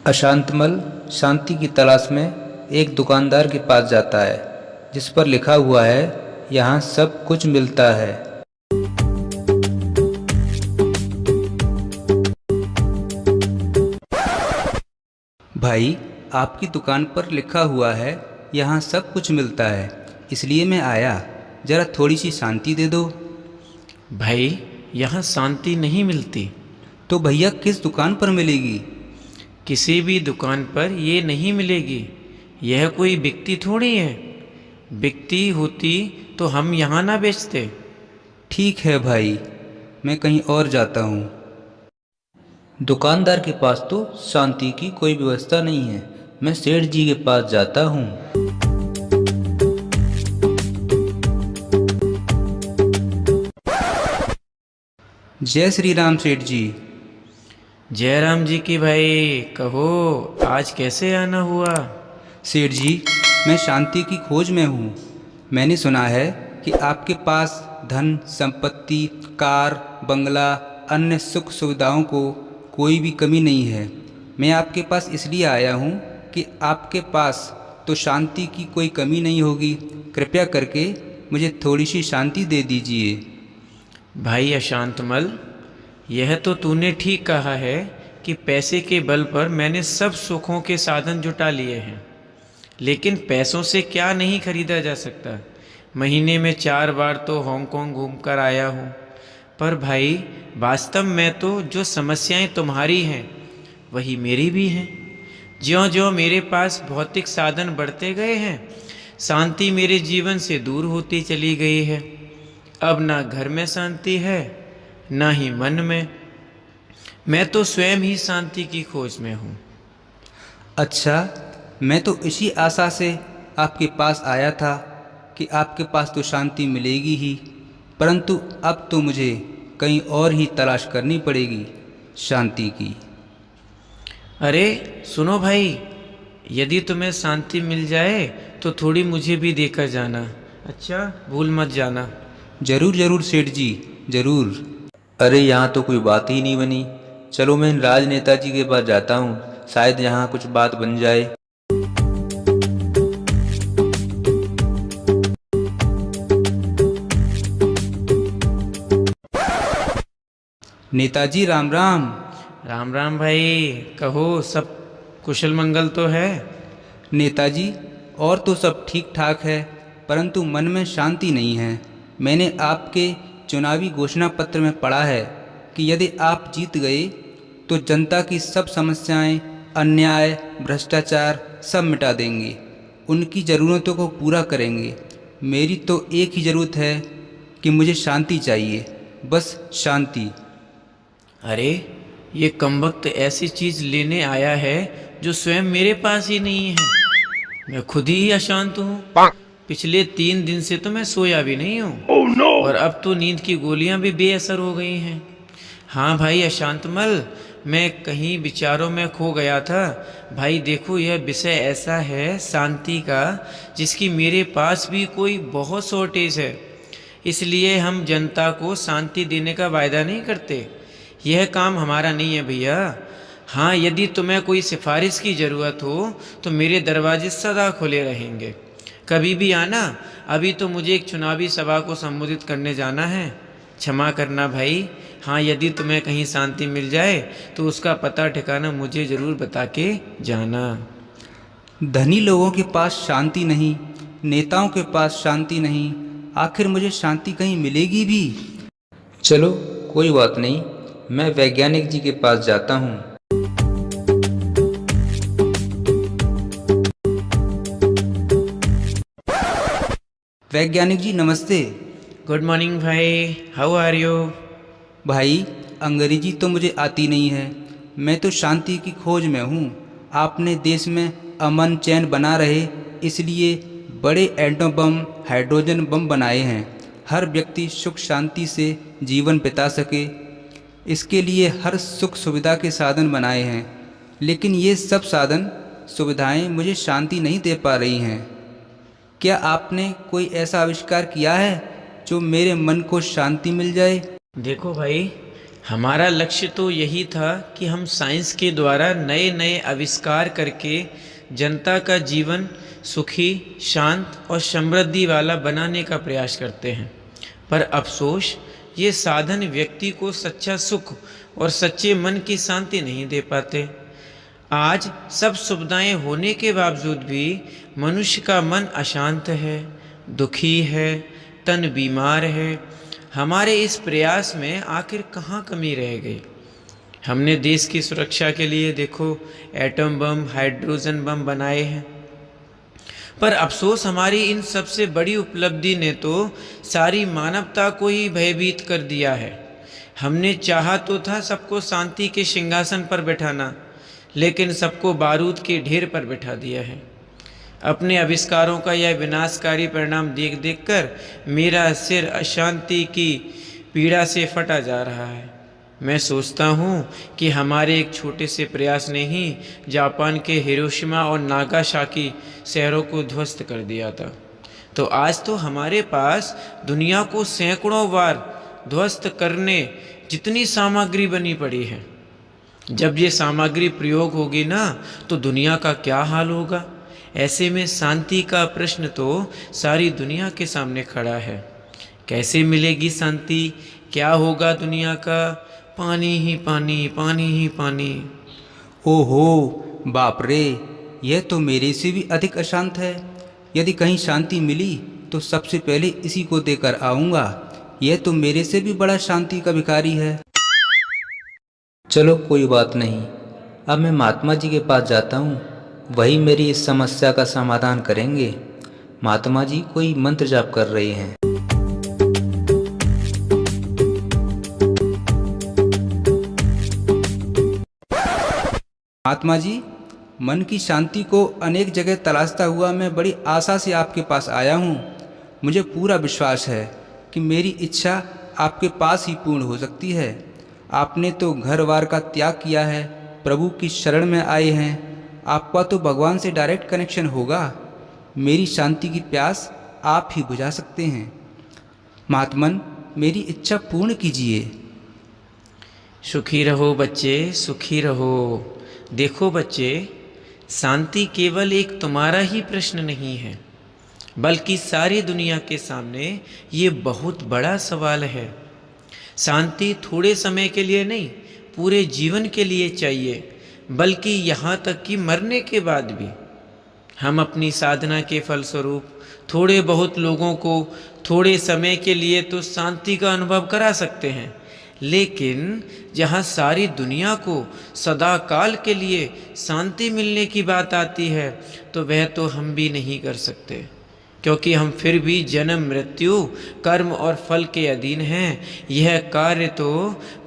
अशांतमल शांति की तलाश में एक दुकानदार के पास जाता है जिस पर लिखा हुआ है यहाँ सब कुछ मिलता है। भाई, आपकी दुकान पर लिखा हुआ है यहाँ सब कुछ मिलता है, इसलिए मैं आया। ज़रा थोड़ी सी शांति दे दो। भाई, यहाँ शांति नहीं मिलती। तो भैया किस दुकान पर मिलेगी? किसी भी दुकान पर ये नहीं मिलेगी। यह कोई बिकती थोड़ी है। बिकती होती तो हम यहाँ ना बेचते। ठीक है भाई, मैं कहीं और जाता हूँ। दुकानदार के पास तो शांति की कोई व्यवस्था नहीं है। मैं सेठ जी के पास जाता हूँ। जय श्री राम सेठ जी। जय राम जी की भाई। कहो, आज कैसे आना हुआ? सेठ जी, मैं शांति की खोज में हूँ। मैंने सुना है कि आपके पास धन संपत्ति, कार, बंगला, अन्य सुख सुविधाओं को कोई भी कमी नहीं है। मैं आपके पास इसलिए आया हूँ कि आपके पास तो शांति की कोई कमी नहीं होगी। कृपया करके मुझे थोड़ी सी शांति दे दीजिए। भाई अशांतमल, यह तो तूने ठीक कहा है कि पैसे के बल पर मैंने सब सुखों के साधन जुटा लिए हैं, लेकिन पैसों से क्या नहीं खरीदा जा सकता। महीने में 4 बार तो हांगकांग घूम कर आया हूँ। पर भाई, वास्तव में तो जो समस्याएं तुम्हारी हैं वही मेरी भी हैं। ज्यों ज्यों मेरे पास भौतिक साधन बढ़ते गए हैं, शांति मेरे जीवन से दूर होती चली गई है। अब ना घर में शांति है, ना ही मन में। मैं तो स्वयं ही शांति की खोज में हूँ। अच्छा, मैं तो इसी आशा से आपके पास आया था कि आपके पास तो शांति मिलेगी ही, परंतु अब तो मुझे कहीं और ही तलाश करनी पड़ेगी शांति की। अरे सुनो भाई, यदि तुम्हें शांति मिल जाए तो थोड़ी मुझे भी देकर जाना। अच्छा, भूल मत जाना। जरूर जरूर सेठ जी, जरूर। अरे यहाँ तो कोई बात ही नहीं बनी। चलो मैं इन राजनेता जी के पास जाता हूँ, शायद यहाँ कुछ बात बन जाए। नेताजी राम राम। राम राम भाई। कहो, सब कुशल मंगल तो है? नेताजी, और तो सब ठीक ठाक है, परंतु मन में शांति नहीं है। मैंने आपके चुनावी घोषणा पत्र में पढ़ा है कि यदि आप जीत गए तो जनता की सब समस्याएं, अन्याय, भ्रष्टाचार सब मिटा देंगे, उनकी ज़रूरतों को पूरा करेंगे। मेरी तो एक ही ज़रूरत है कि मुझे शांति चाहिए, बस शांति। अरे, ये कमबख्त ऐसी चीज़ लेने आया है जो स्वयं मेरे पास ही नहीं है। मैं खुद ही अशांत हूँ। पिछले 3 दिन से तो मैं सोया भी नहीं हूँ। oh, no! और अब तो नींद की गोलियाँ भी बेअसर हो गई हैं। हाँ भाई अशांतमल, मैं कहीं विचारों में खो गया था। भाई देखो, यह विषय ऐसा है शांति का, जिसकी मेरे पास भी कोई बहुत शॉर्टेज है। इसलिए हम जनता को शांति देने का वायदा नहीं करते। यह काम हमारा नहीं है भैया। हाँ, यदि तुम्हें कोई सिफारिश की ज़रूरत हो तो मेरे दरवाजे सदा खुले रहेंगे। कभी भी आना। अभी तो मुझे एक चुनावी सभा को संबोधित करने जाना है। क्षमा करना भाई। हाँ, यदि तुम्हें कहीं शांति मिल जाए तो उसका पता ठिकाना मुझे ज़रूर बता के जाना। धनी लोगों के पास शांति नहीं, नेताओं के पास शांति नहीं, आखिर मुझे शांति कहीं मिलेगी भी? चलो कोई बात नहीं, मैं वैज्ञानिक जी के पास जाता हूँ। वैज्ञानिक जी नमस्ते। गुड मॉर्निंग भाई, हाउ आर यू? भाई, अंग्रेजी तो मुझे आती नहीं है। मैं तो शांति की खोज में हूँ। आपने देश में अमन चैन बना रहे, इसलिए बड़े एटम बम, हाइड्रोजन बम बनाए हैं। हर व्यक्ति सुख शांति से जीवन बिता सके, इसके लिए हर सुख सुविधा के साधन बनाए हैं। लेकिन ये सब साधन सुविधाएं मुझे शांति नहीं दे पा रही हैं। क्या आपने कोई ऐसा आविष्कार किया है जो मेरे मन को शांति मिल जाए? देखो भाई, हमारा लक्ष्य तो यही था कि हम साइंस के द्वारा नए नए आविष्कार करके जनता का जीवन सुखी, शांत और समृद्धि वाला बनाने का प्रयास करते हैं। पर अफसोस, ये साधन व्यक्ति को सच्चा सुख और सच्चे मन की शांति नहीं दे पाते। आज सब सुविधाएं होने के बावजूद भी मनुष्य का मन अशांत है, दुखी है, तन बीमार है। हमारे इस प्रयास में आखिर कहाँ कमी रह गई? हमने देश की सुरक्षा के लिए देखो एटम बम, हाइड्रोजन बम बनाए हैं, पर अफसोस हमारी इन सबसे बड़ी उपलब्धि ने तो सारी मानवता को ही भयभीत कर दिया है। हमने चाहा तो था सबको शांति के सिंहासन पर बैठाना, लेकिन सबको बारूद के ढेर पर बैठा दिया है। अपने आविष्कारों का यह विनाशकारी परिणाम देख देख कर मेरा सिर अशांति की पीड़ा से फटा जा रहा है। मैं सोचता हूँ कि हमारे एक छोटे से प्रयास ने ही जापान के हिरोशिमा और नागासाकी शहरों को ध्वस्त कर दिया था। तो आज तो हमारे पास दुनिया को सैकड़ों बार ध्वस्त करने जितनी सामग्री बनी पड़ी है। जब ये सामग्री प्रयोग होगी ना, तो दुनिया का क्या हाल होगा? ऐसे में शांति का प्रश्न तो सारी दुनिया के सामने खड़ा है। कैसे मिलेगी शांति? क्या होगा दुनिया का? पानी ही पानी, पानी ही पानी। ओहो बाप रे, यह तो मेरे से भी अधिक अशांत है। यदि कहीं शांति मिली तो सबसे पहले इसी को देकर आऊँगा। यह तो मेरे से भी बड़ा शांति का भिखारी है। चलो कोई बात नहीं, अब मैं महात्मा जी के पास जाता हूँ, वही मेरी इस समस्या का समाधान करेंगे। महात्मा जी कोई मंत्र जाप कर रहे हैं। महात्मा जी, मन की शांति को अनेक जगह तलाशता हुआ मैं बड़ी आशा से आपके पास आया हूँ। मुझे पूरा विश्वास है कि मेरी इच्छा आपके पास ही पूर्ण हो सकती है। आपने तो घर बार का त्याग किया है, प्रभु की शरण में आए हैं। आपका तो भगवान से डायरेक्ट कनेक्शन होगा। मेरी शांति की प्यास आप ही बुझा सकते हैं। महात्मन, मेरी इच्छा पूर्ण कीजिए। सुखी रहो बच्चे, सुखी रहो। देखो बच्चे, शांति केवल एक तुम्हारा ही प्रश्न नहीं है, बल्कि सारी दुनिया के सामने ये बहुत बड़ा सवाल है। शांति थोड़े समय के लिए नहीं, पूरे जीवन के लिए चाहिए, बल्कि यहाँ तक कि मरने के बाद भी। हम अपनी साधना के फलस्वरूप थोड़े बहुत लोगों को थोड़े समय के लिए तो शांति का अनुभव करा सकते हैं, लेकिन जहाँ सारी दुनिया को सदा काल के लिए शांति मिलने की बात आती है, तो वह तो हम भी नहीं कर सकते, क्योंकि हम फिर भी जन्म, मृत्यु, कर्म और फल के अधीन हैं। यह कार्य तो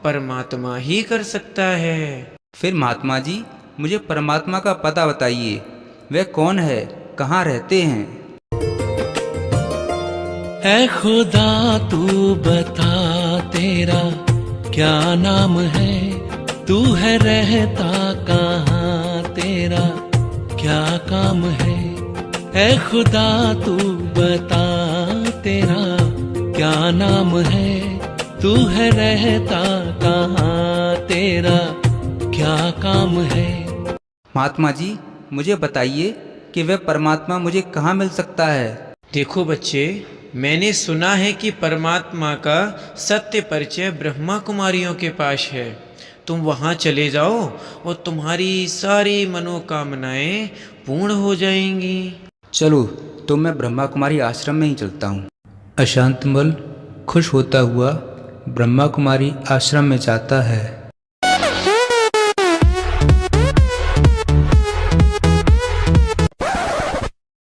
परमात्मा ही कर सकता है। फिर महात्मा जी, मुझे परमात्मा का पता बताइए। वह कौन है, कहाँ रहते हैं? ऐ खुदा तू बता, तेरा क्या नाम है? तू है रहता कहाँ, तेरा क्या काम है? ऐ खुदा तू बता, तेरा क्या नाम है? तू है रहता कहाँ, तेरा क्या काम है? महात्मा जी, मुझे बताइए कि वह परमात्मा मुझे कहाँ मिल सकता है? देखो बच्चे, मैंने सुना है कि परमात्मा का सत्य परिचय ब्रह्मा कुमारियों के पास है। तुम वहाँ चले जाओ और तुम्हारी सारी मनोकामनाएं पूर्ण हो जाएंगी। चलो, तो मैं ब्रह्मा कुमारी आश्रम में ही चलता हूँ। अशांतमल खुश होता हुआ ब्रह्मा कुमारी आश्रम में जाता है।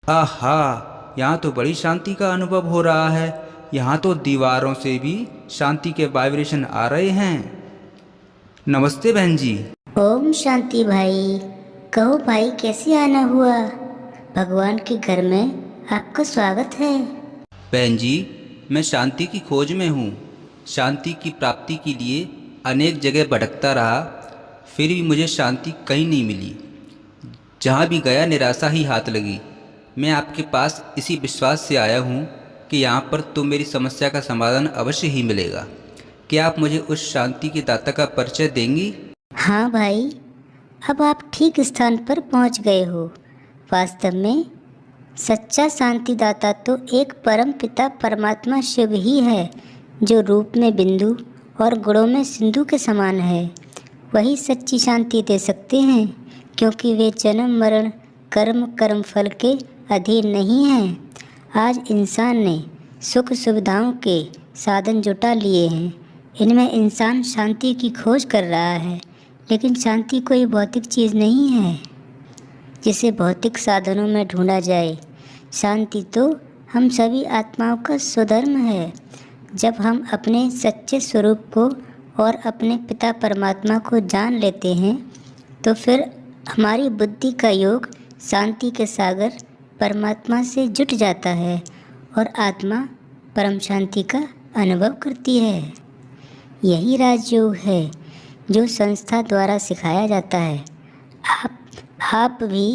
आहा, यहाँ तो बड़ी शांति का अनुभव हो रहा है। यहाँ तो दीवारों से भी शांति के वाइब्रेशन आ रहे हैं। नमस्ते बहन जी। ओम शांति भाई। कहो भाई, कैसे आना हुआ? भगवान के घर में आपका स्वागत है। बहन जी, मैं शांति की खोज में हूँ। शांति की प्राप्ति के लिए अनेक जगह भटकता रहा, फिर भी मुझे शांति कहीं नहीं मिली। जहाँ भी गया निराशा ही हाथ लगी। मैं आपके पास इसी विश्वास से आया हूँ कि यहाँ पर तो मेरी समस्या का समाधान अवश्य ही मिलेगा। क्या आप मुझे उस शांति के दाता का परिचय देंगी? हाँ भाई, अब आप ठीक स्थान पर पहुंच गए हो। वास्तव में सच्चा शांतिदाता तो एक परम पिता परमात्मा शिव ही है, जो रूप में बिंदु और गुणों में सिंधु के समान है। वही सच्ची शांति दे सकते हैं, क्योंकि वे जन्म मरण कर्म फल के अधीन नहीं हैं। आज इंसान ने सुख सुविधाओं के साधन जुटा लिए हैं। इनमें इंसान शांति की खोज कर रहा है, लेकिन शांति कोई भौतिक चीज़ नहीं है जिसे भौतिक साधनों में ढूंढा जाए। शांति तो हम सभी आत्माओं का स्वधर्म है। जब हम अपने सच्चे स्वरूप को और अपने पिता परमात्मा को जान लेते हैं, तो फिर हमारी बुद्धि का योग शांति के सागर परमात्मा से जुट जाता है और आत्मा परम शांति का अनुभव करती है। यही राजयोग है जो संस्था द्वारा सिखाया जाता है। आप भी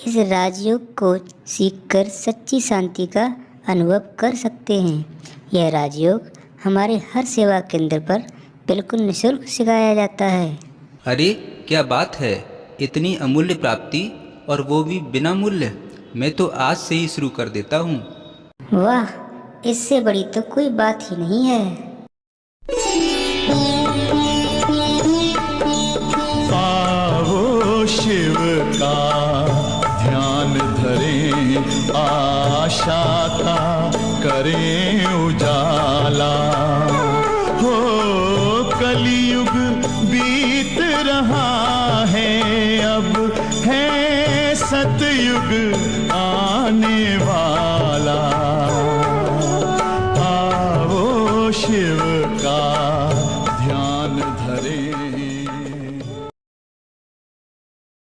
इस राजयोग को सीखकर सच्ची शांति का अनुभव कर सकते हैं। यह राजयोग हमारे हर सेवा केंद्र पर बिल्कुल निःशुल्क सिखाया जाता है। अरे क्या बात है, इतनी अमूल्य प्राप्ति, और वो भी बिना मूल्य। मैं तो आज से ही शुरू कर देता हूँ। वाह, इससे बड़ी तो कोई बात ही नहीं है। आओ शिव का ध्यान धरें, आशा का करें उजाला। हो कलयुग बीत रहा है, अब है सतयुग आने वाला।